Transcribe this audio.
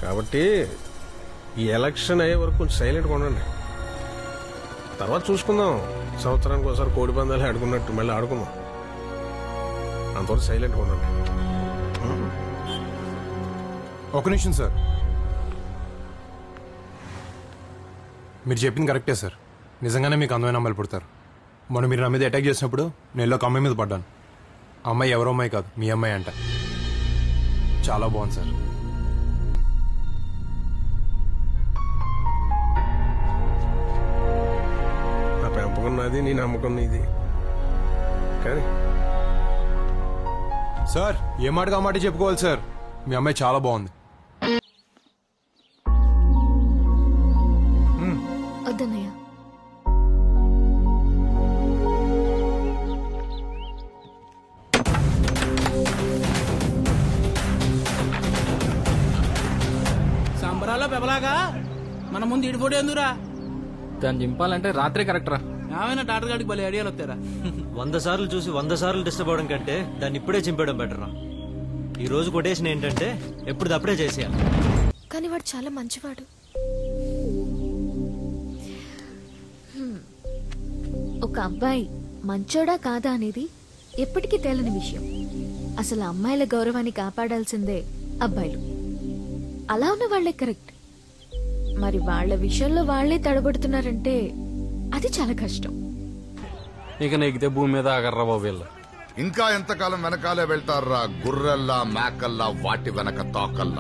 కాబట్టి ఈ ఎలక్షన్ అయ్యే వరకు కొంచెం సైలెంట్గా ఉండండి. తర్వాత చూసుకుందాం. సంవత్సరానికి ఒకసారి కోడి పందాలు ఆడుకున్నట్టు మళ్ళీ ఆడుకుందాం. అంతవరకు సైలెంట్గా ఉండండి. ఒక నిమిషం సార్. మీరు చెప్పింది కరెక్టే సార్. నిజంగానే మీకు అందమైన అమ్మాయిలు పుడతారు. మొన్న మీరు నా మీద అటాక్ చేసినప్పుడు నేను ఒక అమ్మాయి మీద పడ్డాను. అమ్మాయి ఎవరో అమ్మాయి కాదు, మీ అమ్మాయి అంట. చాలా బాగుంది సార్. నా పెంపకం నాది, నీ నమ్మకం నీది. కానీ సార్ ఏ మాటగా ఆ మాట చెప్పుకోవాలి సార్. మీ అమ్మాయి చాలా బాగుంది. వద్దన్నయ్య. సంబరాల్లో పెబలాగా మన ముందు ఇడిపోటీ ఎందురా? దాన్ని చింపాలంటే రాత్రే కరెక్ట్ రా. ఏమైనా డాక్టర్ గారికి భలే ఐడియాలు వస్తారా? 100 సార్లు చూసి 100 సార్లు డిస్టర్బ్ అవడం కంటే దాన్ని ఇప్పుడే చింపేయడం బెటర్ రా. ఈ రోజు కొటేషన్ ఏంటంటే ఎప్పుడు అప్పుడే చేసేయాలి. కానీ వాడు చాలా మంచివాడు. ఒక అబ్బాయి మంచోడా కాదా అనేది ఎప్పటికీ తేలని విషయం. అసలు అమ్మాయిల గౌరవాన్ని కాపాడాల్సిందే అబ్బాయిలు. అలా ఉన్న వాళ్లే కరెక్ట్. మరి వాళ్ల విషయంలో వాళ్లే తడబడుతున్నారంటే అది చాలా కష్టం. ఇక నెగితే భూమి మీద ఆగర్రా బాబు వీళ్ళు. ఇంకా ఎంతకాలం వెనకాలే వెళ్తారా? గుర్రెల్లా, మేకల్లా, వాటి వెనక తోకల్లా.